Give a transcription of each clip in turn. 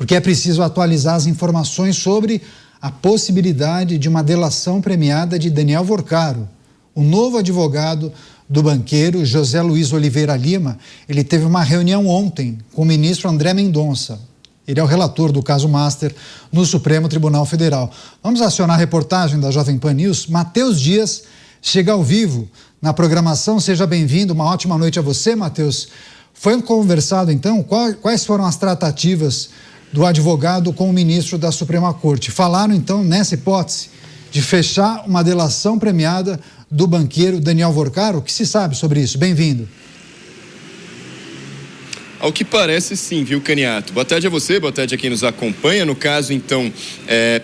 porque é preciso atualizar as informações sobre a possibilidade de uma delação premiada de Daniel Vorcaro. O novo advogado do banqueiro José Luiz Oliveira Lima, ele teve uma reunião ontem com o ministro André Mendonça. Ele é o relator do caso Master no Supremo Tribunal Federal. Vamos acionar a reportagem da Jovem Pan News. Matheus Dias chega ao vivo na programação. Seja bem-vindo, uma ótima noite a você, Matheus. Foi conversado, então, quais foram as tratativas do advogado com o ministro da Suprema Corte? Falaram, então, nessa hipótese, de fechar uma delação premiada do banqueiro Daniel Vorcaro? O que se sabe sobre isso? Bem-vindo. Ao que parece, sim, viu, Caniato? Boa tarde a você, boa tarde a quem nos acompanha. No caso, então,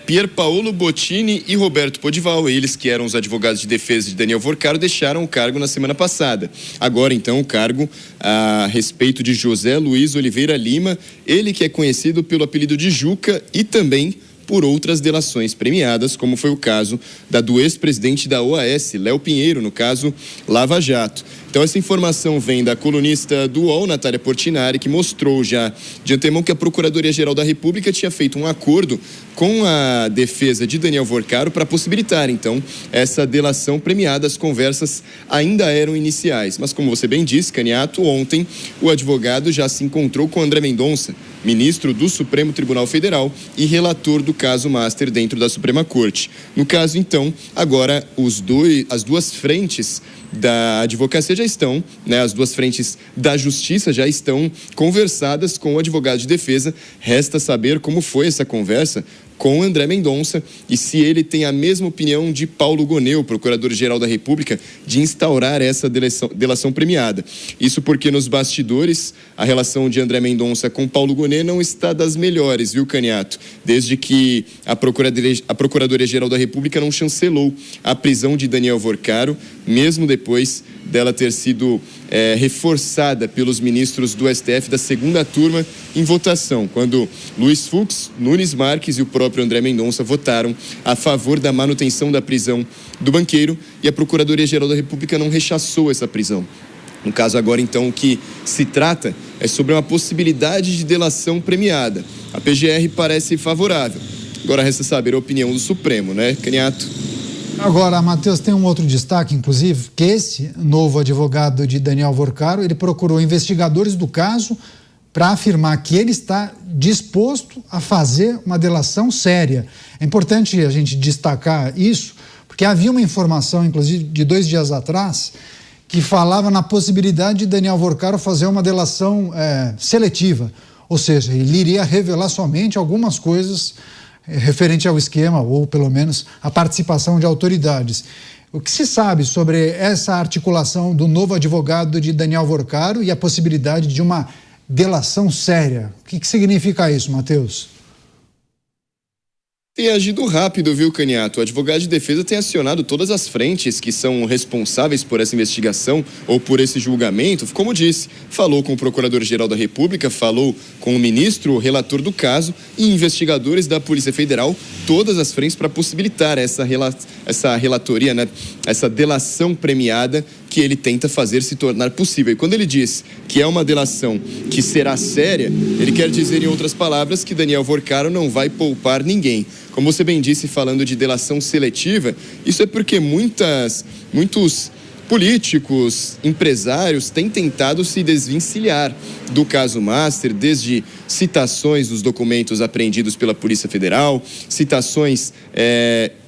Pier Paolo Bottini e Roberto Podival, eles que eram os advogados de defesa de Daniel Vorcaro, deixaram o cargo na semana passada. Agora, então, o cargo a respeito de José Luiz Oliveira Lima, ele que é conhecido pelo apelido de Juca e também por outras delações premiadas, como foi o caso do ex-presidente da OAS, Léo Pinheiro, no caso Lava Jato. Então, essa informação vem da colunista do UOL, Natália Portinari, que mostrou já de antemão que a Procuradoria-Geral da República tinha feito um acordo com a defesa de Daniel Vorcaro para possibilitar, então, essa delação premiada. As conversas ainda eram iniciais. Mas, como você bem disse, Caniato, ontem o advogado já se encontrou com André Mendonça, ministro do Supremo Tribunal Federal e relator do caso Master dentro da Suprema Corte. No caso, então, agora as duas frentes da advocacia já estão, as duas frentes da justiça já estão conversadas com o advogado de defesa. Resta saber como foi essa conversa com André Mendonça e se ele tem a mesma opinião de Paulo Gonê, procurador-geral da República, de instaurar essa delação premiada. Isso porque nos bastidores a relação de André Mendonça com Paulo Gonê não está das melhores, viu, Caniato? Desde que a Procuradoria-Geral da República não chancelou a prisão de Daniel Vorcaro, mesmo depois dela ter sido reforçada pelos ministros do STF da segunda turma em votação, quando Luiz Fux, Nunes Marques e o próprio André Mendonça votaram a favor da manutenção da prisão do banqueiro, e a Procuradoria-Geral da República não rechaçou essa prisão. No caso agora, então, o que se trata é sobre uma possibilidade de delação premiada. A PGR parece favorável. Agora resta saber a opinião do Supremo, né, Caniato? Agora, Matheus, tem um outro destaque, inclusive, que esse novo advogado de Daniel Vorcaro, ele procurou investigadores do caso para afirmar que ele está disposto a fazer uma delação séria. É importante a gente destacar isso, porque havia uma informação, inclusive, de 2 dias atrás, que falava na possibilidade de Daniel Vorcaro fazer uma delação seletiva, ou seja, ele iria revelar somente algumas coisas referente ao esquema, ou pelo menos a participação de autoridades. O que se sabe sobre essa articulação do novo advogado de Daniel Vorcaro e a possibilidade de uma delação séria? O que significa isso, Matheus? Tem agido rápido, viu, Caniato? O advogado de defesa tem acionado todas as frentes que são responsáveis por essa investigação ou por esse julgamento. Como disse, falou com o Procurador-Geral da República, falou com o ministro, o relator do caso e investigadores da Polícia Federal, todas as frentes para possibilitar essa relatoria, essa delação premiada que ele tenta fazer se tornar possível. E quando ele diz que é uma delação que será séria, ele quer dizer, em outras palavras, que Daniel Vorcaro não vai poupar ninguém. Como você bem disse, falando de delação seletiva, isso é porque muitos políticos, empresários têm tentado se desvencilhar do caso Master, desde citações dos documentos apreendidos pela Polícia Federal, citações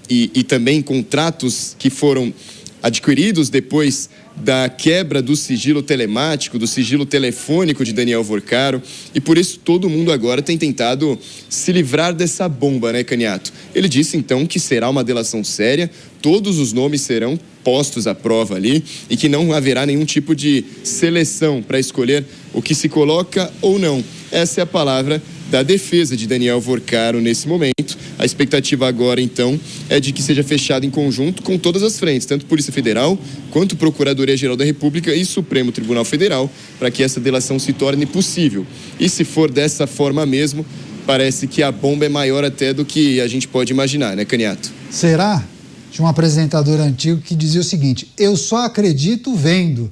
e também contratos que foram adquiridos depois da quebra do sigilo telemático, do sigilo telefônico de Daniel Vorcaro, e por isso todo mundo agora tem tentado se livrar dessa bomba, né, Caniato? Ele disse então que será uma delação séria, todos os nomes serão postos à prova ali e que não haverá nenhum tipo de seleção para escolher o que se coloca ou não. Essa é a palavra da defesa de Daniel Vorcaro nesse momento. A expectativa agora, então, é de que seja fechado em conjunto com todas as frentes, tanto Polícia Federal, quanto Procuradoria-Geral da República e Supremo Tribunal Federal, para que essa delação se torne possível. E se for dessa forma mesmo, parece que a bomba é maior até do que a gente pode imaginar, né, Caniato? Será? Tinha um apresentador antigo que dizia o seguinte: eu só acredito vendo.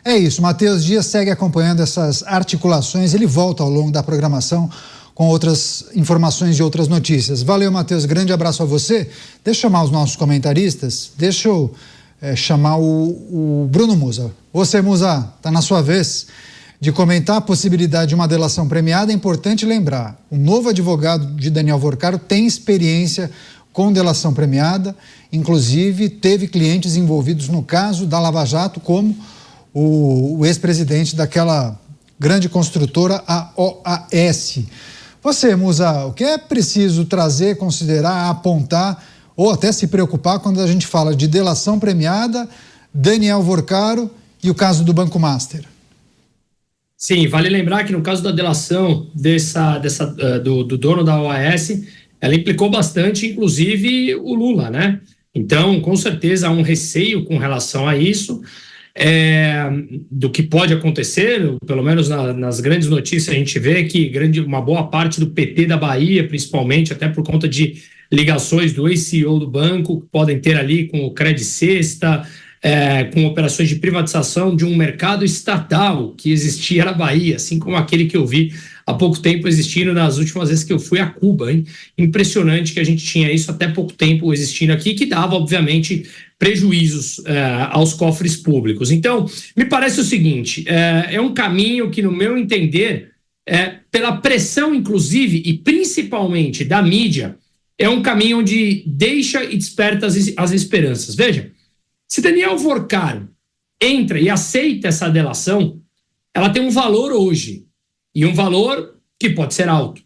É isso, Matheus Dias segue acompanhando essas articulações, ele volta ao longo da programação com outras informações e outras notícias. Valeu, Matheus, grande abraço a você. Deixa eu chamar os nossos comentaristas, deixa eu chamar o Bruno Musa. Você, Musa, está na sua vez de comentar a possibilidade de uma delação premiada. É importante lembrar, o novo advogado de Daniel Vorcaro tem experiência com delação premiada, inclusive teve clientes envolvidos no caso da Lava Jato, como o ex-presidente daquela grande construtora, a OAS. Você, Musa, o que é preciso trazer, considerar, apontar ou até se preocupar quando a gente fala de delação premiada, Daniel Vorcaro e o caso do Banco Master? Sim, vale lembrar que no caso da delação do dono da OAS, ela implicou bastante, inclusive, o Lula, né? Então, com certeza, há um receio com relação a isso, do que pode acontecer. Pelo menos nas grandes notícias a gente vê que uma boa parte do PT da Bahia, principalmente, até por conta de ligações do ex-CEO do banco, que podem ter ali com o Credit Sexta, com operações de privatização de um mercado estatal que existia na Bahia, assim como aquele que eu vi há pouco tempo existindo nas últimas vezes que eu fui a Cuba, hein? Impressionante que a gente tinha isso até pouco tempo existindo aqui, que dava, obviamente, prejuízos aos cofres públicos. Então, me parece o seguinte, é um caminho que, no meu entender, pela pressão, inclusive, e principalmente da mídia, é um caminho onde deixa e desperta as esperanças. Veja, se Daniel Vorcaro entra e aceita essa delação, ela tem um valor hoje, e um valor que pode ser alto.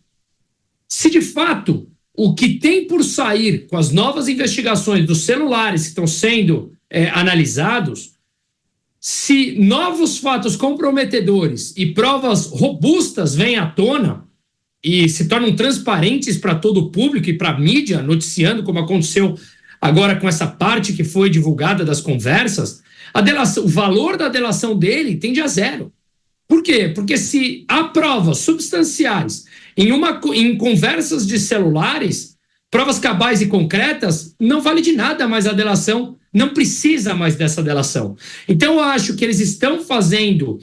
Se de fato o que tem por sair com as novas investigações dos celulares que estão sendo analisados, se novos fatos comprometedores e provas robustas vêm à tona e se tornam transparentes para todo o público e para a mídia, noticiando como aconteceu agora com essa parte que foi divulgada das conversas, o valor da delação dele tende a zero. Por quê? Porque se há provas substanciais em conversas de celulares, provas cabais e concretas, não vale de nada mais a delação, não precisa mais dessa delação. Então, eu acho que eles estão fazendo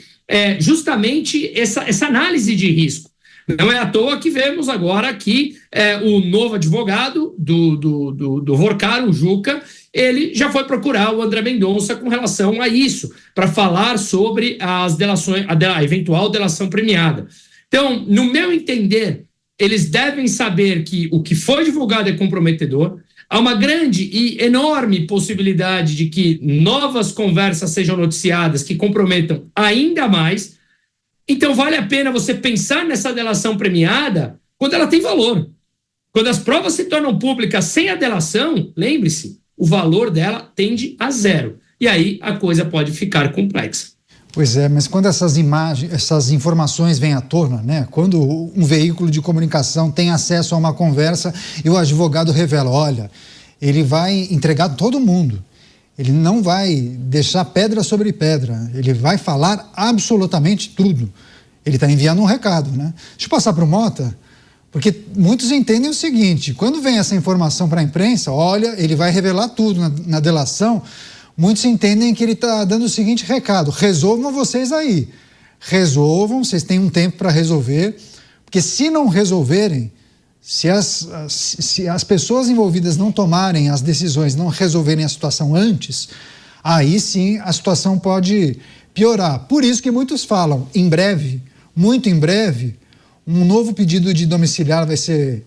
justamente essa análise de risco. Não é à toa que vemos agora que o novo advogado do Vorcaro, o Juca, ele já foi procurar o André Mendonça com relação a isso, para falar sobre as delações, a eventual delação premiada. Então, no meu entender, eles devem saber que o que foi divulgado é comprometedor. Há uma grande e enorme possibilidade de que novas conversas sejam noticiadas que comprometam ainda mais. Então, vale a pena você pensar nessa delação premiada quando ela tem valor. Quando as provas se tornam públicas sem a delação, lembre-se, o valor dela tende a zero. E aí a coisa pode ficar complexa. Pois é, mas quando essas informações vêm à tona, né? Quando um veículo de comunicação tem acesso a uma conversa e o advogado revela, olha, ele vai entregar todo mundo. Ele não vai deixar pedra sobre pedra, ele vai falar absolutamente tudo. Ele está enviando um recado, né? Deixa eu passar para o Mota, porque muitos entendem o seguinte, quando vem essa informação para a imprensa, olha, ele vai revelar tudo na delação, muitos entendem que ele está dando o seguinte recado, resolvam vocês aí, resolvam, vocês têm um tempo para resolver, porque se não resolverem, se as pessoas envolvidas não tomarem as decisões, não resolverem a situação antes, aí sim a situação pode piorar. Por isso que muitos falam, em breve, muito em breve, um novo pedido de domiciliar vai ser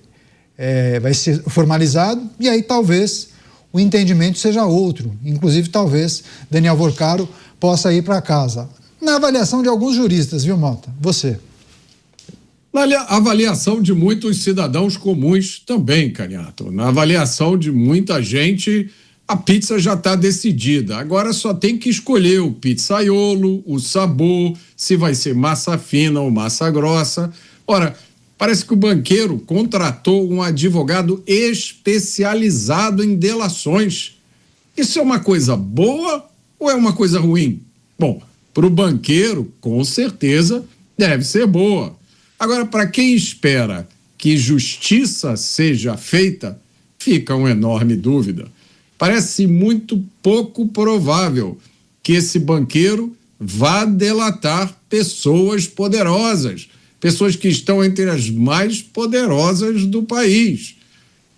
formalizado e aí talvez o entendimento seja outro. Inclusive, talvez Daniel Vorcaro possa ir para casa. Na avaliação de alguns juristas, viu, Mota? Você. Na avaliação de muitos cidadãos comuns também, Caniato. Na avaliação de muita gente, a pizza já está decidida. Agora só tem que escolher o pizzaiolo, o sabor, se vai ser massa fina ou massa grossa. Ora, parece que o banqueiro contratou um advogado especializado em delações. Isso é uma coisa boa ou é uma coisa ruim? Bom, para o banqueiro, com certeza, deve ser boa. Agora, para quem espera que justiça seja feita, fica uma enorme dúvida. Parece muito pouco provável que esse banqueiro vá delatar pessoas poderosas, pessoas que estão entre as mais poderosas do país,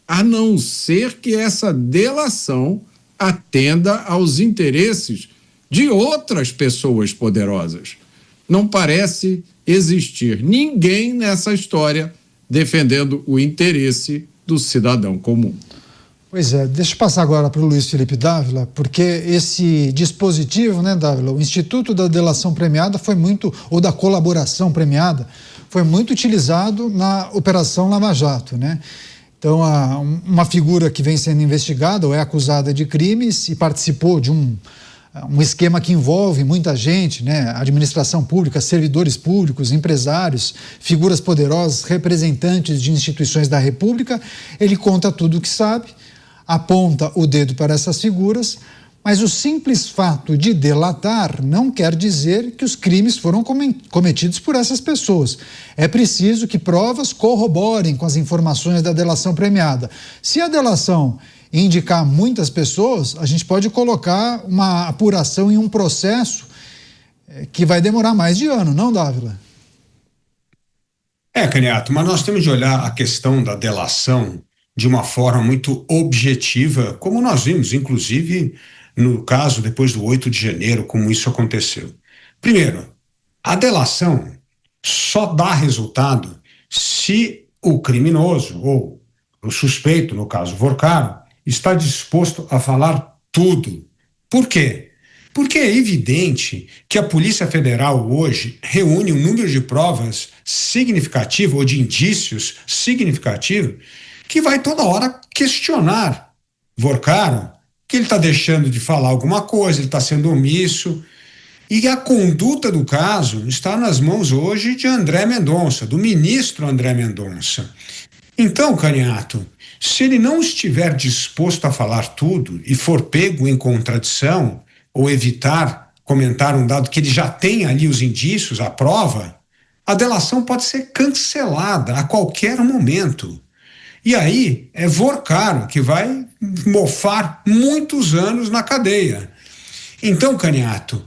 a não ser que essa delação atenda aos interesses de outras pessoas poderosas. Não parece existir ninguém nessa história defendendo o interesse do cidadão comum. Pois é, deixa eu passar agora para o Luiz Felipe Dávila, porque esse dispositivo, né, Dávila, o Instituto da Delação Premiada foi muito, ou da Colaboração Premiada, foi muito utilizado na Operação Lava Jato, né? Então, uma figura que vem sendo investigada ou é acusada de crimes e participou de um esquema que envolve muita gente, né? Administração pública, servidores públicos, empresários, figuras poderosas, representantes de instituições da República. Ele conta tudo o que sabe, aponta o dedo para essas figuras, mas o simples fato de delatar não quer dizer que os crimes foram cometidos por essas pessoas. É preciso que provas corroborem com as informações da delação premiada. Se a delação indicar muitas pessoas, a gente pode colocar uma apuração em um processo que vai demorar mais de ano, não, Dávila? Caniato, mas nós temos de olhar a questão da delação de uma forma muito objetiva, como nós vimos, inclusive, no caso depois do 8 de janeiro, como isso aconteceu. Primeiro, a delação só dá resultado se o criminoso, ou o suspeito, no caso Vorcaro, está disposto a falar tudo. Por quê? Porque é evidente que a Polícia Federal hoje reúne um número de provas significativo, ou de indícios significativo, que vai toda hora questionar Vorcaro, que ele está deixando de falar alguma coisa, ele está sendo omisso. E a conduta do caso está nas mãos hoje de André Mendonça, do ministro André Mendonça. Então, Caniato, se ele não estiver disposto a falar tudo e for pego em contradição ou evitar comentar um dado que ele já tem ali os indícios, a prova, a delação pode ser cancelada a qualquer momento. E aí é Vorcaro que vai mofar muitos anos na cadeia. Então, Caniato,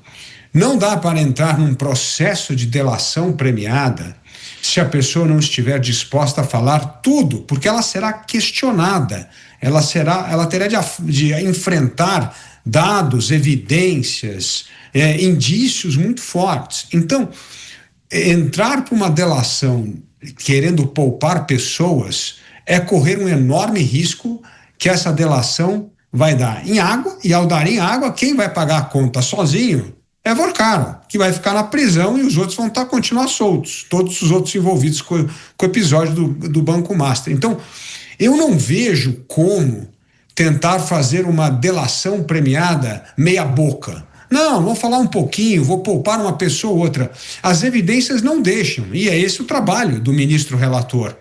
não dá para entrar num processo de delação premiada se a pessoa não estiver disposta a falar tudo, porque ela será questionada, ela terá de enfrentar dados, evidências, indícios muito fortes. Então, entrar para uma delação querendo poupar pessoas é correr um enorme risco que essa delação vai dar em água, e ao dar em água, quem vai pagar a conta sozinho é Vorcaro, que vai ficar na prisão e os outros vão continuar soltos, todos os outros envolvidos com o episódio do Banco Master. Então, eu não vejo como tentar fazer uma delação premiada meia boca. Não, vou falar um pouquinho, vou poupar uma pessoa ou outra. As evidências não deixam, e é esse o trabalho do ministro relator.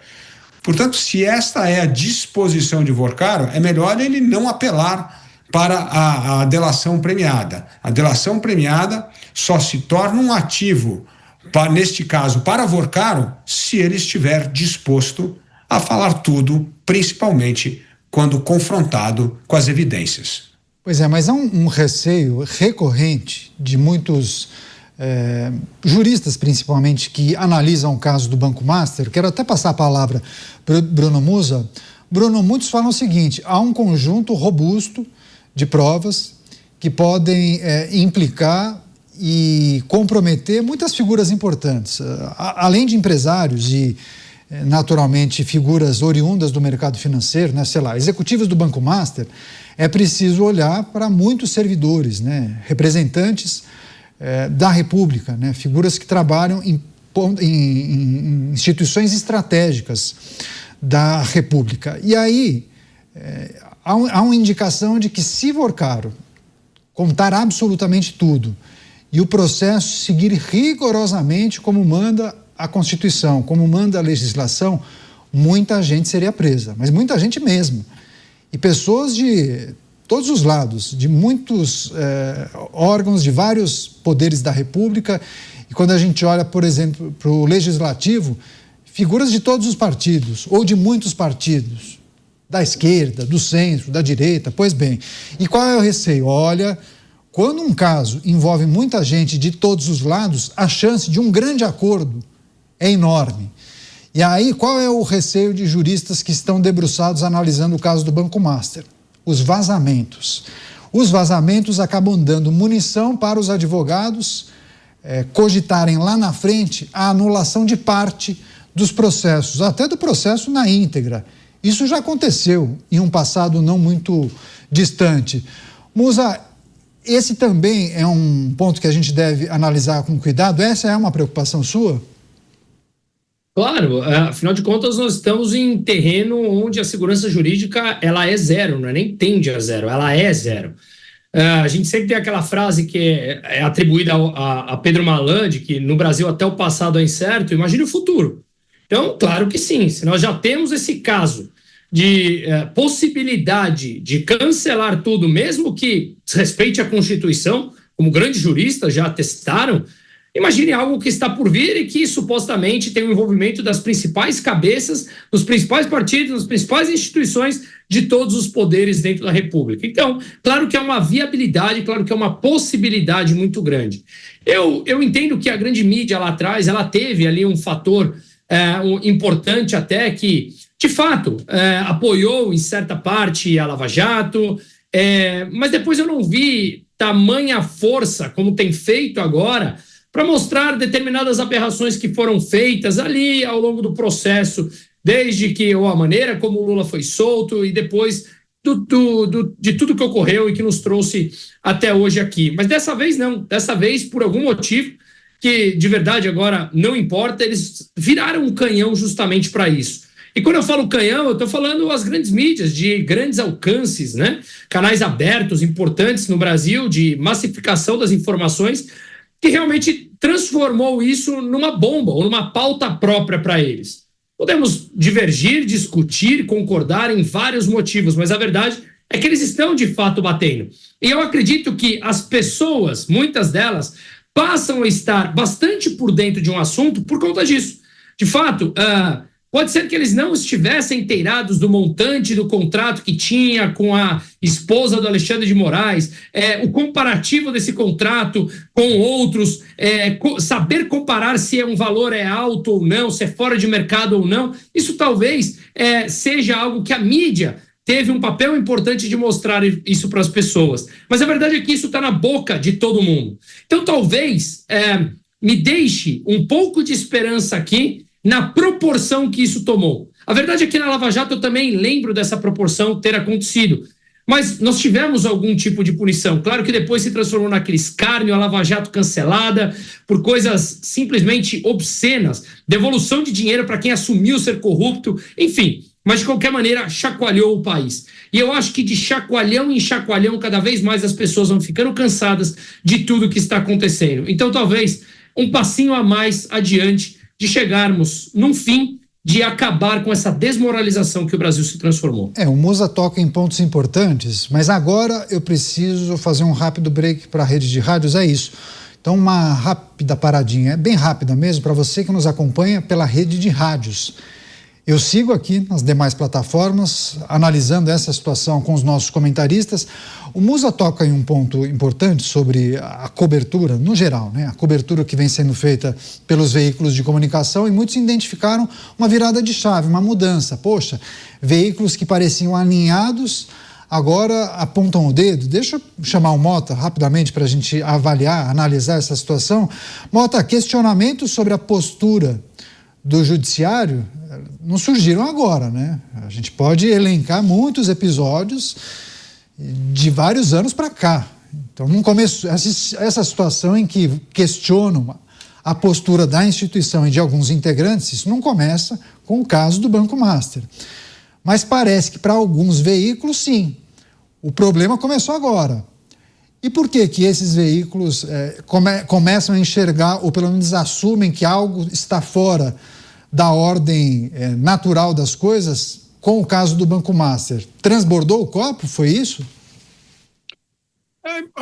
Portanto, se esta é a disposição de Vorcaro, é melhor ele não apelar para a delação premiada. A delação premiada só se torna um ativo, neste caso, para Vorcaro, se ele estiver disposto a falar tudo, principalmente quando confrontado com as evidências. Pois é, mas há um receio recorrente de muitos juristas, principalmente, que analisam o caso do Banco Master. Quero até passar a palavra para o Bruno Musa. Bruno, muitos falam o seguinte: há um conjunto robusto de provas que podem implicar e comprometer muitas figuras importantes, além de empresários e, naturalmente, figuras oriundas do mercado financeiro, né, sei lá, executivos do Banco Master. É preciso olhar para muitos servidores, né, representantes da República, né, figuras que trabalham em instituições estratégicas da República. E aí há uma indicação de que, se Vorcaro contar absolutamente tudo e o processo seguir rigorosamente como manda a Constituição, como manda a legislação, muita gente seria presa, mas muita gente mesmo. E pessoas de todos os lados, de muitos órgãos, de vários poderes da República. E quando a gente olha, por exemplo, para o Legislativo, figuras de todos os partidos, ou de muitos partidos, da esquerda, do centro, da direita. Pois bem, e qual é o receio? Olha, quando um caso envolve muita gente de todos os lados, a chance de um grande acordo é enorme. E aí, qual é o receio de juristas que estão debruçados analisando o caso do Banco Master? Os vazamentos. Os vazamentos acabam dando munição para os advogados cogitarem lá na frente a anulação de parte dos processos, até do processo na íntegra. Isso já aconteceu em um passado não muito distante. Musa, esse também é um ponto que a gente deve analisar com cuidado? Essa é uma preocupação sua? Claro, afinal de contas nós estamos em terreno onde a segurança jurídica ela é zero, não é nem tende a zero, ela é zero. A gente sempre tem aquela frase que é atribuída a Pedro Malan, que no Brasil até o passado é incerto, imagine o futuro. Então, claro que sim, se nós já temos esse caso de possibilidade de cancelar tudo, mesmo que respeite a Constituição, como grandes juristas já atestaram, imagine algo que está por vir e que supostamente tem o envolvimento das principais cabeças, dos principais partidos, das principais instituições de todos os poderes dentro da República. Então, claro que é uma viabilidade, claro que é uma possibilidade muito grande. Eu entendo que a grande mídia lá atrás, ela teve ali um fator importante até que, de fato, apoiou em certa parte a Lava Jato, mas depois eu não vi tamanha força como tem feito agora para mostrar determinadas aberrações que foram feitas ali ao longo do processo, desde que a maneira como o Lula foi solto e depois de tudo que ocorreu e que nos trouxe até hoje aqui. Mas dessa vez não, dessa vez por algum motivo que de verdade agora não importa, eles viraram um canhão justamente para isso. E quando eu falo canhão, eu estou falando as grandes mídias, de grandes alcances, né? Canais abertos, importantes no Brasil, de massificação das informações, que realmente transformou isso numa bomba ou numa pauta própria para eles. Podemos divergir, discutir, concordar em vários motivos, mas a verdade é que eles estão de fato batendo. E eu acredito que as pessoas, muitas delas, passam a estar bastante por dentro de um assunto por conta disso. De fato, pode ser que eles não estivessem inteirados do montante do contrato que tinha com a esposa do Alexandre de Moraes, o comparativo desse contrato com outros, saber comparar se um valor é alto ou não, se é fora de mercado ou não. Isso talvez seja algo que a mídia teve um papel importante de mostrar isso para as pessoas. Mas a verdade é que isso está na boca de todo mundo. Então talvez me deixe um pouco de esperança aqui na proporção que isso tomou. A verdade é que na Lava Jato eu também lembro dessa proporção ter acontecido. Mas nós tivemos algum tipo de punição. Claro que depois se transformou naquele escárnio, a Lava Jato cancelada por coisas simplesmente obscenas, devolução de dinheiro para quem assumiu ser corrupto, enfim. Mas, de qualquer maneira, chacoalhou o país. E eu acho que de chacoalhão em chacoalhão, cada vez mais as pessoas vão ficando cansadas de tudo que está acontecendo. Então, talvez um passinho a mais adiante de chegarmos num fim de acabar com essa desmoralização que o Brasil se transformou. O Musa toca em pontos importantes, mas agora eu preciso fazer um rápido break para a rede de rádios, é isso. Então, uma rápida paradinha, bem rápida mesmo, para você que nos acompanha pela rede de rádios. Eu sigo aqui nas demais plataformas, analisando essa situação com os nossos comentaristas. O Musa toca em um ponto importante sobre a cobertura, no geral, né? A cobertura que vem sendo feita pelos veículos de comunicação, e muitos identificaram uma virada de chave, uma mudança. Poxa, veículos que pareciam alinhados agora apontam o dedo. Deixa eu chamar o Mota rapidamente para a gente avaliar, analisar essa situação. Mota, questionamentos sobre a postura do judiciário não surgiram agora, né? A gente pode elencar muitos episódios de vários anos para cá. Então, não começou essa situação em que questionam a postura da instituição e de alguns integrantes, isso não começa com o caso do Banco Master. Mas parece que para alguns veículos, sim. O problema começou agora. E por que esses veículos começam a enxergar, ou pelo menos assumem que algo está fora da ordem natural das coisas com o caso do Banco Master? Transbordou o copo? Foi isso?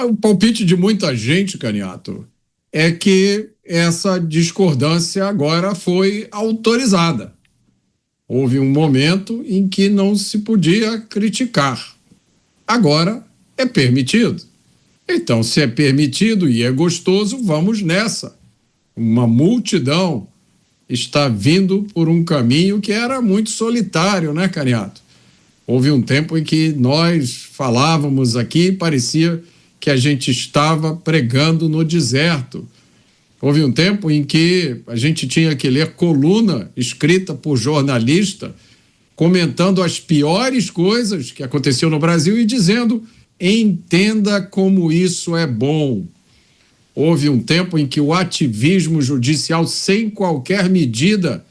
O palpite de muita gente, Caniato, é que essa discordância agora foi autorizada. Houve um momento em que não se podia criticar. Agora é permitido. Então, se é permitido e é gostoso, vamos nessa. Uma multidão está vindo por um caminho que era muito solitário, né, Caniato? Houve um tempo em que nós falávamos aqui e parecia que a gente estava pregando no deserto. Houve um tempo em que a gente tinha que ler coluna escrita por jornalista comentando as piores coisas que aconteciam no Brasil e dizendo: entenda como isso é bom. Houve um tempo em que o ativismo judicial sem qualquer medida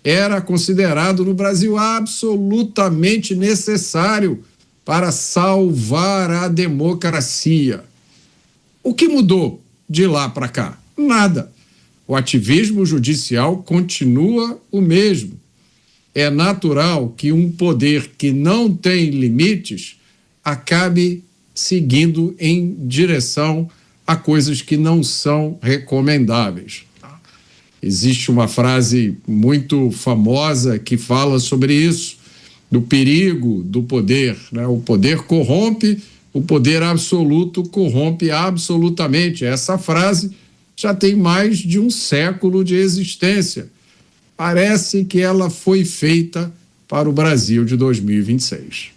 era considerado no Brasil absolutamente necessário para salvar a democracia. O que mudou de lá para cá? Nada. O ativismo judicial continua o mesmo. É natural que um poder que não tem limites acabe seguindo em direção a coisas que não são recomendáveis. Existe uma frase muito famosa que fala sobre isso, do perigo do poder, né? O poder corrompe, o poder absoluto corrompe absolutamente. Essa frase já tem mais de um século de existência. Parece que ela foi feita para o Brasil de 2026.